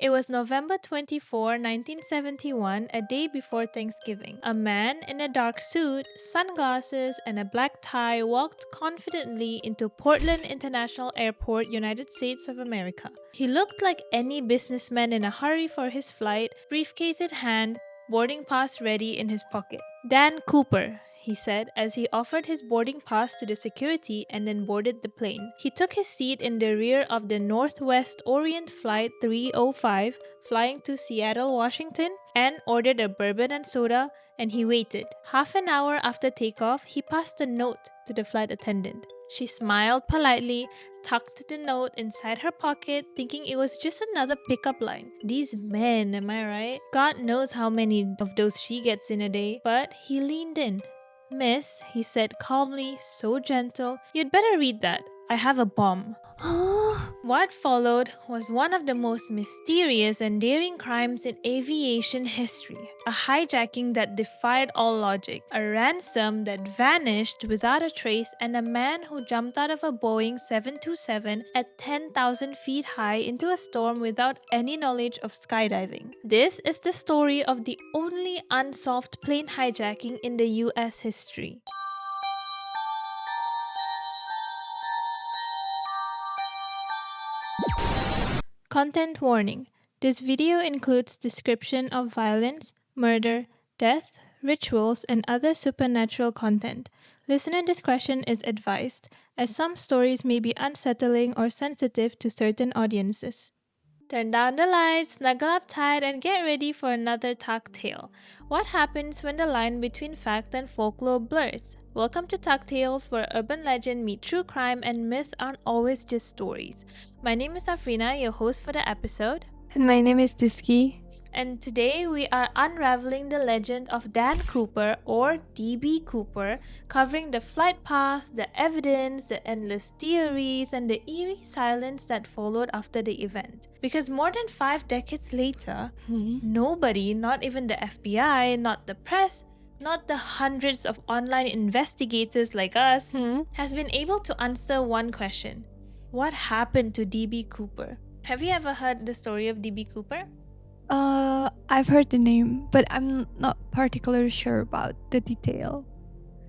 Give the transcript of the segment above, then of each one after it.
It was November 24, 1971, a day before Thanksgiving. A man in a dark suit, sunglasses, and a black tie walked confidently into Portland International Airport, United States of America. He looked like any businessman in a hurry for his flight, briefcase in hand, boarding pass ready in his pocket. Dan Cooper, he said as he offered his boarding pass to the security and then boarded the plane. He took his seat in the rear of the Northwest Orient Flight 305 flying to Seattle, Washington, and ordered a bourbon and soda, and he waited. Half an hour after takeoff, he passed a note to the flight attendant. She smiled politely, tucked the note inside her pocket, thinking it was just another pickup line. These men, am I right? God knows how many of those she gets in a day. But he leaned in. Miss, he said calmly, so gentle, you'd better read that. I have a bomb. What followed was one of the most mysterious and daring crimes in aviation history. A hijacking that defied all logic, a ransom that vanished without a trace, and a man who jumped out of a Boeing 727 at 10,000 feet high into a storm without any knowledge of skydiving. This is the story of the only unsolved plane hijacking in the US history. Content warning. This video includes description of violence, murder, death, rituals, and other supernatural content. Listener discretion is advised, as some stories may be unsettling or sensitive to certain audiences. Turn down the lights, snuggle up tight, and get ready for another Tuck Tale. What happens when the line between fact and folklore blurs? Welcome to Tuck Tales, where urban legend meet true crime and myth aren't always just stories. My name is Afrina, your host for the episode. And my name is Diski. And today we are unraveling the legend of Dan Cooper, or DB Cooper, covering the flight path, the evidence, the endless theories, and the eerie silence that followed after the event. Because more than 5 decades later, nobody, not even the FBI, not the press, not the hundreds of online investigators like us, has been able to answer one question. What happened to DB Cooper? Have you ever heard the story of DB Cooper? I've heard the name, but I'm not particularly sure about the detail.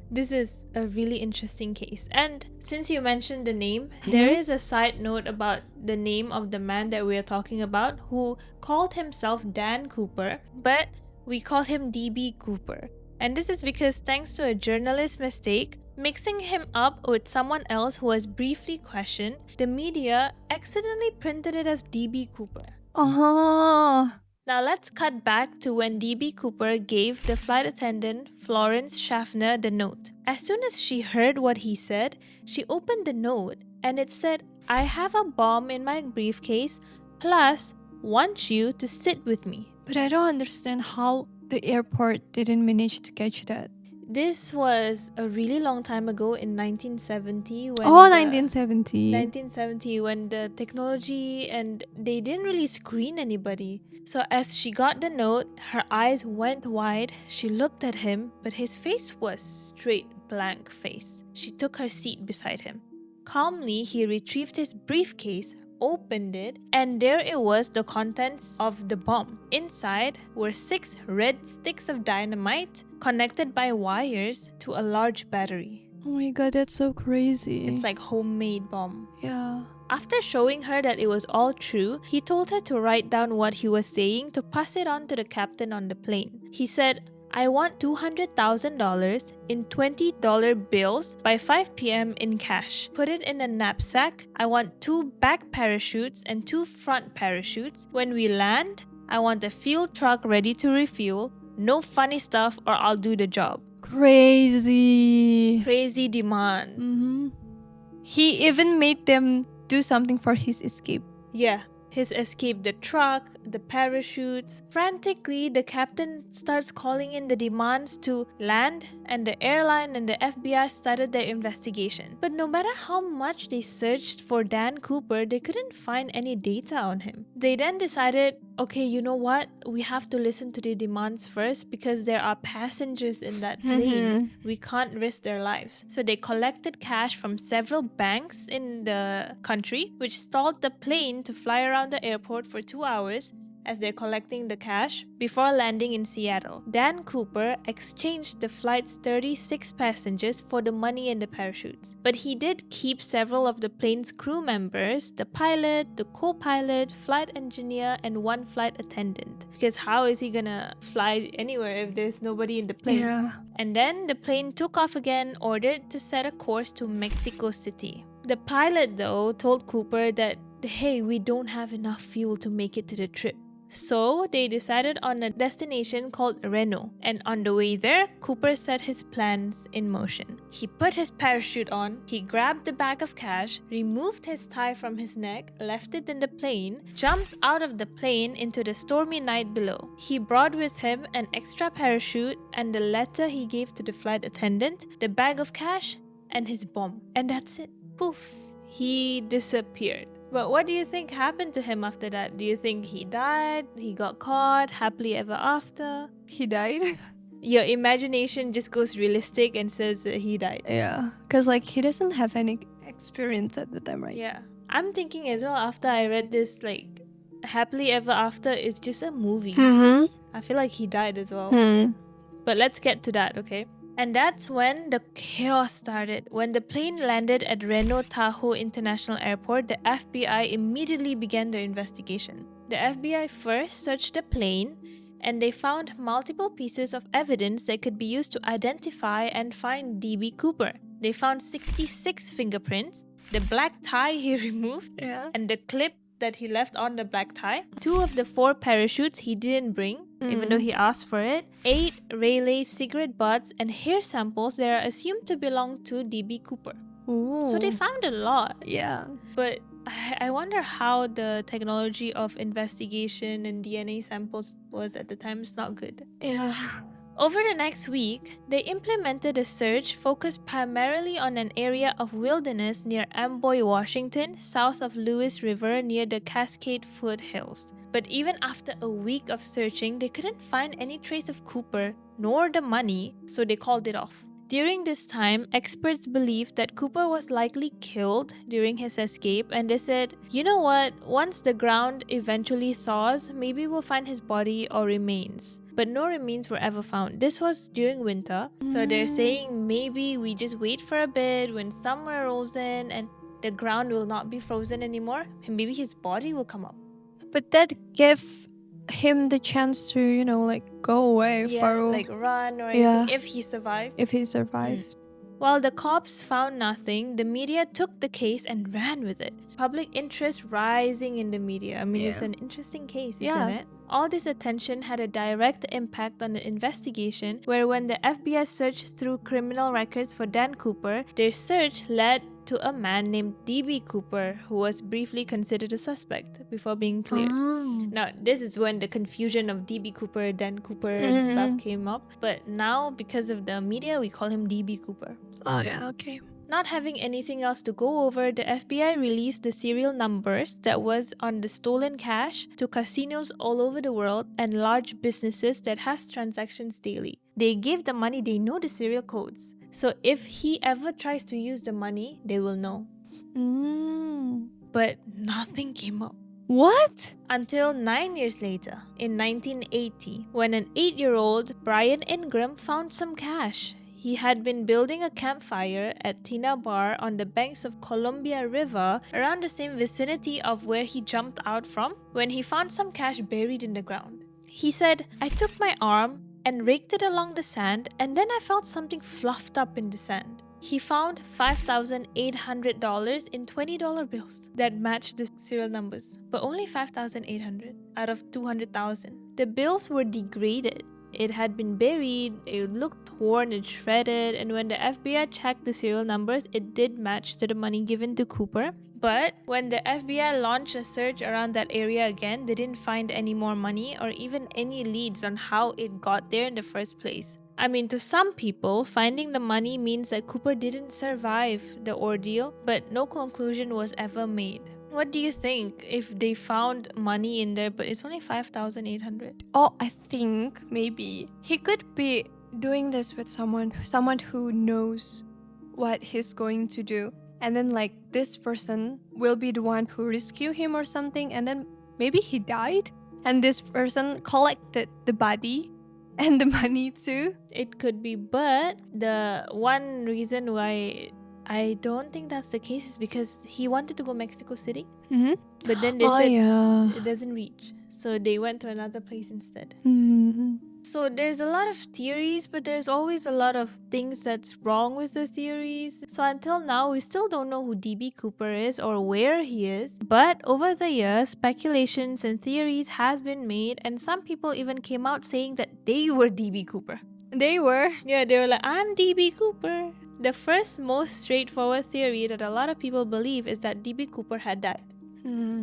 This is a really interesting case. And since you mentioned the name, there is a side note about the name of the man that we are talking about, who called himself Dan Cooper, but we call him DB Cooper. And this is because, thanks to a journalist's mistake, mixing him up with someone else who was briefly questioned, the media accidentally printed it as DB Cooper. Now let's cut back to when DB Cooper gave the flight attendant, Florence Schaffner, the note. As soon as she heard what he said, she opened the note and it said, I have a bomb in my briefcase, plus want you to sit with me. But I don't understand how the airport didn't manage to catch that. This was a really long time ago in 1970 when 1970 when the technology and they didn't really screen anybody. So as she got the note, her eyes went wide. She looked at him, but his face was straight blank face. She took her seat beside him. Calmly, he retrieved his briefcase, opened it, and there it was, the contents of the bomb. Inside were 6 red sticks of dynamite connected by wires to a large battery. Oh my god, that's so crazy. It's like homemade bomb. Yeah. After showing her that it was all true, he told her to write down what he was saying to pass it on to the captain on the plane. He said, I want $200,000 in $20 bills by 5 p.m. in cash. Put it in a knapsack. I want 2 back parachutes and 2 front parachutes. When we land, I want a fuel truck ready to refuel. No funny stuff or I'll do the job. Crazy Demands. He even made them do something for his escape. Yeah. His escape, the truck, the parachutes. Frantically, the captain starts calling in the demands to land, and the airline and the FBI started their investigation. But no matter how much they searched for Dan Cooper, they couldn't find any data on him. They then decided, okay, you know what? We have to listen to the demands first because there are passengers in that plane. We can't risk their lives. So they collected cash from several banks in the country, which stalled the plane to fly around the airport for 2 hours. as they're collecting the cash before landing in Seattle. Dan Cooper exchanged the flight's 36 passengers for the money and the parachutes. But he did keep several of the plane's crew members, the pilot, the co-pilot, flight engineer, and one flight attendant. Because how is he gonna fly anywhere if there's nobody in the plane? Yeah. And then the plane took off again, ordered to set a course to Mexico City. The pilot, though, told Cooper that, hey, we don't have enough fuel to make it to the trip. So they decided on a destination called Reno, and on the way there, Cooper set his plans in motion. He put his parachute on, he grabbed the bag of cash, removed his tie from his neck, left it in the plane, jumped out of the plane into the stormy night below. He brought with him an extra parachute and the letter he gave to the flight attendant, the bag of cash, and his bomb. And that's it. Poof. He disappeared. But what do you think happened to him after that? Do you think he died? He got caught? Happily ever after? He died? Your imagination just goes realistic and says that he died. Yeah. Because, like, he doesn't have any experience at the time, right? Yeah. I'm thinking as well after I read this, like, Happily Ever After is just a movie. Mm-hmm. I feel like he died as well. Hmm. But let's get to that, okay? And that's when the chaos started. When the plane landed at Reno Tahoe International Airport, the FBI immediately began their investigation. The FBI first searched the plane, and they found multiple pieces of evidence that could be used to identify and find D.B. Cooper. They found 66 fingerprints, the black tie he removed, Yeah. and the clip that he left on the black tie. 2 of the 4 parachutes he didn't bring, even though he asked for it. 8 Rayleigh cigarette butts and hair samples that are assumed to belong to D.B. Cooper. Ooh. So they found a lot. Yeah. But I wonder how the technology of investigation and DNA samples was at the time. It's not good. Yeah. Over the next week, they implemented a search focused primarily on an area of wilderness near Amboy, Washington, south of Lewis River near the Cascade foothills. But even after a week of searching, they couldn't find any trace of Cooper nor the money, so they called it off. During this time, experts believed that Cooper was likely killed during his escape, and they said, you know what, once the ground eventually thaws, maybe we'll find his body or remains. But no remains were ever found. This was during winter, so they're saying maybe we just wait for a bit when summer rolls in and the ground will not be frozen anymore, and maybe his body will come up. But that gave him the chance to, like, go away far away. Like run or Yeah. anything if he survived. If he survived. While the cops found nothing, the media took the case and ran with it. Public interest rising in the media. I mean, it's an interesting case, isn't it? All this attention had a direct impact on the investigation, where when the FBI searched through criminal records for Dan Cooper, their search led to a man named D.B. Cooper, who was briefly considered a suspect before being cleared. Now, this is when the confusion of D.B. Cooper, Dan Cooper, and stuff came up. But now, because of the media, we call him D.B. Cooper. Oh, yeah, okay. Not having anything else to go over, the FBI released the serial numbers that was on the stolen cash to casinos all over the world and large businesses that has transactions daily. They give the money, they know the serial codes. So if he ever tries to use the money, they will know. But nothing came up. What? Until 9 years later, in 1980, when an 8-year-old Brian Ingram found some cash. He had been building a campfire at Tina Bar on the banks of Columbia River, around the same vicinity of where he jumped out from, when he found some cash buried in the ground. He said, I took my arm and raked it along the sand, and then I felt something fluffed up in the sand. He found $5,800 in $20 bills that matched the serial numbers, but only $5,800 out of $200,000. The bills were degraded. It had been buried, it looked torn and shredded, and when the FBI checked the serial numbers, it did match to the money given to Cooper. But when the FBI launched a search around that area again, they didn't find any more money or even any leads on how it got there in the first place. I mean, to some people, finding the money means that Cooper didn't survive the ordeal, but no conclusion was ever made. What do you think if they found money in there, but it's only $5,800? Oh, I think maybe he could be doing this with someone who knows what he's going to do. And then, like, this person will be the one who rescue him or something. And then maybe he died And this person collected the body and the money too. It could be, but the one reason why I don't think that's the case is because he wanted to go Mexico City, Mm-hmm. but then they Oh, said yeah. it doesn't reach. So they went to another place instead. Mm-hmm. So there's a lot of theories, but there's always a lot of things that's wrong with the theories. So until now, we still don't know who DB Cooper is or where he is. But over the years, speculations and theories has been made, and some people even came out saying that they were DB Cooper. They were. Yeah, they were like, I'm DB Cooper. The first most straightforward theory that a lot of people believe is that DB Cooper had died.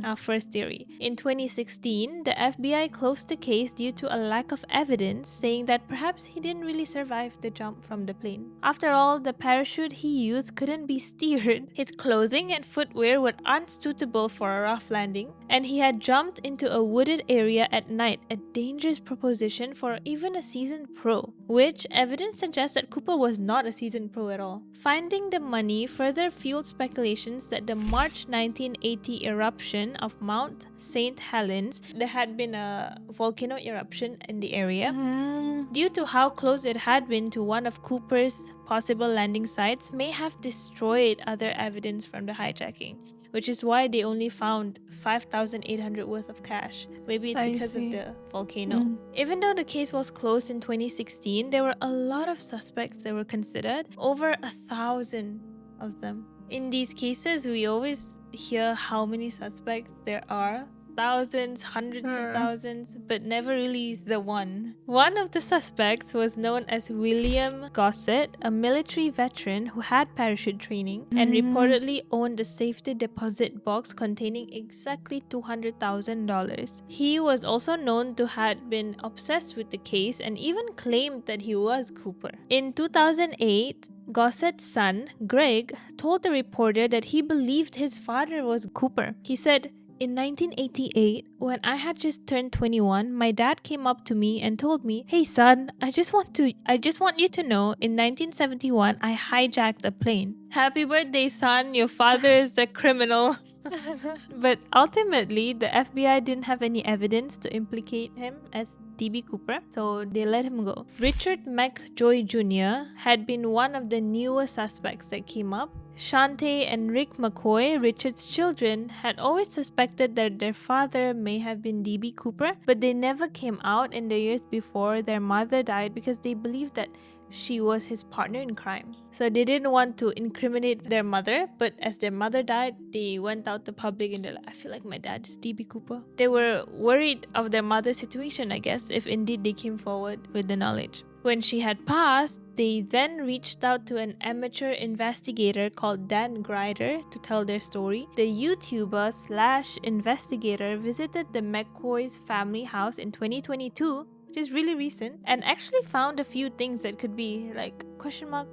Our first theory. In 2016, the FBI closed the case due to a lack of evidence, saying that perhaps he didn't really survive the jump from the plane. After all, the parachute he used couldn't be steered, his clothing and footwear were unsuitable for a rough landing, and he had jumped into a wooded area at night, a dangerous proposition for even a seasoned pro, which evidence suggests that Cooper was not a seasoned pro at all. Finding the money further fueled speculations that the March 1980 eruption of Mount St. Helens, there had been a volcano eruption in the area. Due to how close it had been to one of Cooper's possible landing sites, may have destroyed other evidence from the hijacking, which is why they only found $5,800 worth of cash. Maybe it's because of the volcano. Even though the case was closed in 2016, there were a lot of suspects that were considered, over 1,000 of them. In these cases, we always hear how many suspects there are. Thousands, hundreds of thousands, but never really the one. One of the suspects was known as William Gossett, a military veteran who had parachute training and reportedly owned a safety deposit box containing exactly $200,000. He was also known to have been obsessed with the case and even claimed that he was Cooper. In 2008, Gossett's son, Greg, told the reporter that he believed his father was Cooper. He said, in 1988, when I had just turned 21, my dad came up to me and told me, "Hey son, I just want you to know, in 1971, I hijacked a plane." Happy birthday, son. Your father is a criminal. But ultimately, the FBI didn't have any evidence to implicate him as DB Cooper, so they let him go. Richard McJoy Jr. had been one of the newer suspects that came up. Shante and Rick McCoy, Richard's children, had always suspected that their father may have been DB Cooper, but they never came out in the years before their mother died because they believed that she was his partner in crime. So they didn't want to incriminate their mother, but as their mother died, they went out to public and they're like, I feel like my dad is DB Cooper. They were worried of their mother's situation, I guess, if indeed they came forward with the knowledge. When she had passed, they then reached out to an amateur investigator called Dan Grider to tell their story. The YouTuber/investigator visited the McCoy's family house in 2022, which is really recent, and actually found a few things that could be like question mark.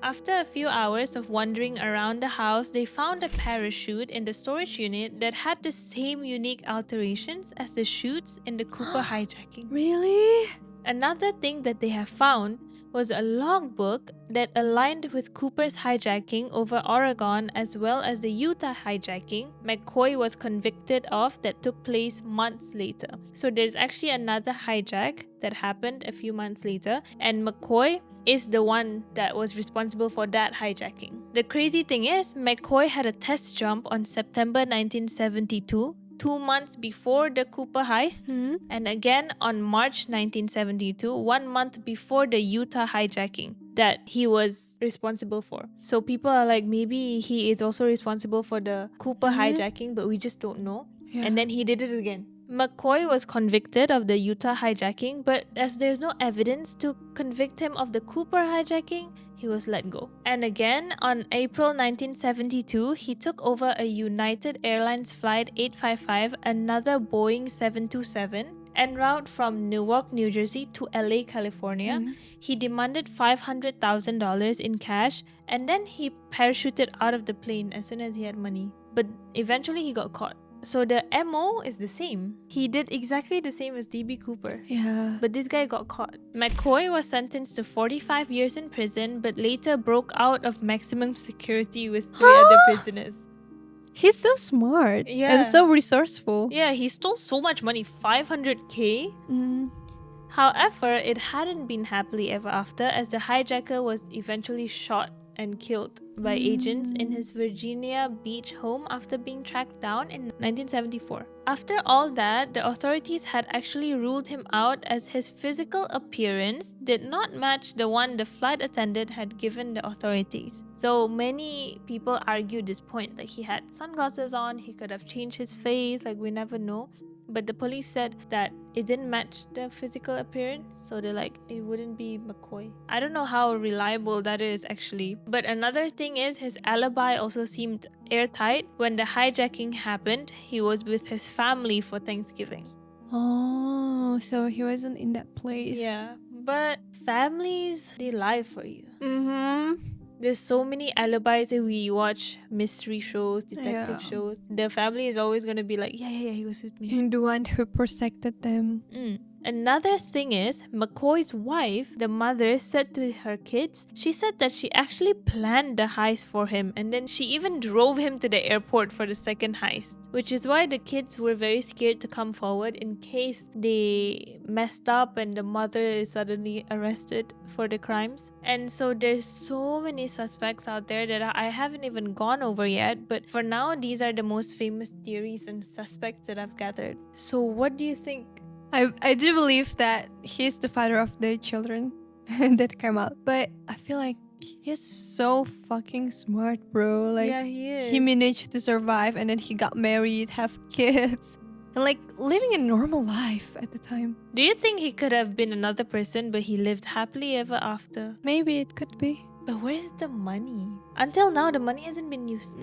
After a few hours of wandering around the house, they found a parachute in the storage unit that had the same unique alterations as the chutes in the Cooper hijacking. Really? Another thing that they have found was a logbook that aligned with Cooper's hijacking over Oregon as well as the Utah hijacking McCoy was convicted of that took place months later. So there's actually another hijack that happened a few months later, and McCoy is the one that was responsible for that hijacking. The crazy thing is, McCoy had a test jump on September 1972, 2 months before the Cooper heist, and again on March 1972, 1 month before the Utah hijacking that he was responsible for. So people are like, maybe he is also responsible for the Cooper hijacking, but we just don't know. Yeah. And then he did it again. McCoy was convicted of the Utah hijacking, but as there's no evidence to convict him of the Cooper hijacking, he was let go. And again, on April 1972, he took over a United Airlines Flight 855, another Boeing 727, en route from Newark, New Jersey to LA, California. He demanded $500,000 in cash, and then he parachuted out of the plane as soon as he had money. But eventually he got caught. So the MO is the same. He did exactly the same as DB Cooper. Yeah. But this guy got caught. McCoy was sentenced to 45 years in prison, but later broke out of maximum security with 3 other prisoners. He's so smart and Yeah. so resourceful. Yeah, he stole so much money, 500K. Mm. However, it hadn't been happily ever after, as the hijacker was eventually shot and killed by agents in his Virginia Beach home after being tracked down in 1974. After all that, the authorities had actually ruled him out as his physical appearance did not match the one the flight attendant had given the authorities. So many people argued this point, like he had sunglasses on, he could have changed his face, like we never know. But the police said that it didn't match the physical appearance, so they're like, it wouldn't be McCoy. I don't know how reliable that is actually. But another thing is, his alibi also seemed airtight. When the hijacking happened, he was with his family for Thanksgiving. Oh, so he wasn't in that place. Yeah, but families, they lie for you. Mm-hmm. There's so many alibis if we watch mystery shows, detective shows. The family is always gonna be like, yeah, he was with me. The one who protected them. Another thing is, McCoy's wife, the mother, said to her kids, she said that she actually planned the heist for him, and then she even drove him to the airport for the second heist. Which is why the kids were very scared to come forward in case they messed up and the mother is suddenly arrested for the crimes. And so there's so many suspects out there that I haven't even gone over yet, but for now, these are the most famous theories and suspects that I've gathered. So what do you think? I do believe that he's the father of the children that came out. But I feel like he's so fucking smart, bro. Like, yeah, he is. he managed to survive and then he got married, have kids, and like living a normal life at the time. Do you think he could have been another person but he lived happily ever after? Maybe it could be. But where's the money? Until now, the money hasn't been used.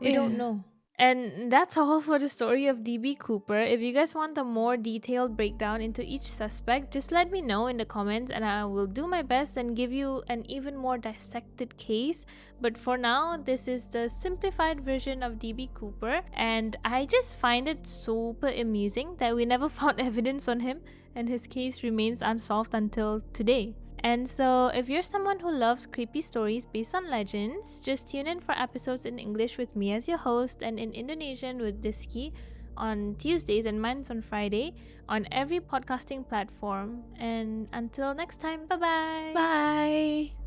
We don't know. And that's all for the story of DB Cooper. If you guys want a more detailed breakdown into each suspect, just let me know in the comments and I will do my best and give you an even more dissected case. But for now, this is the simplified version of DB Cooper, and I just find it super amusing that we never found evidence on him and his case remains unsolved until today. And so, if you're someone who loves creepy stories based on legends, just tune in for episodes in English with me as your host and in Indonesian with Diski on Tuesdays and mine's on Friday on every podcasting platform. And until next time, bye-bye! Bye!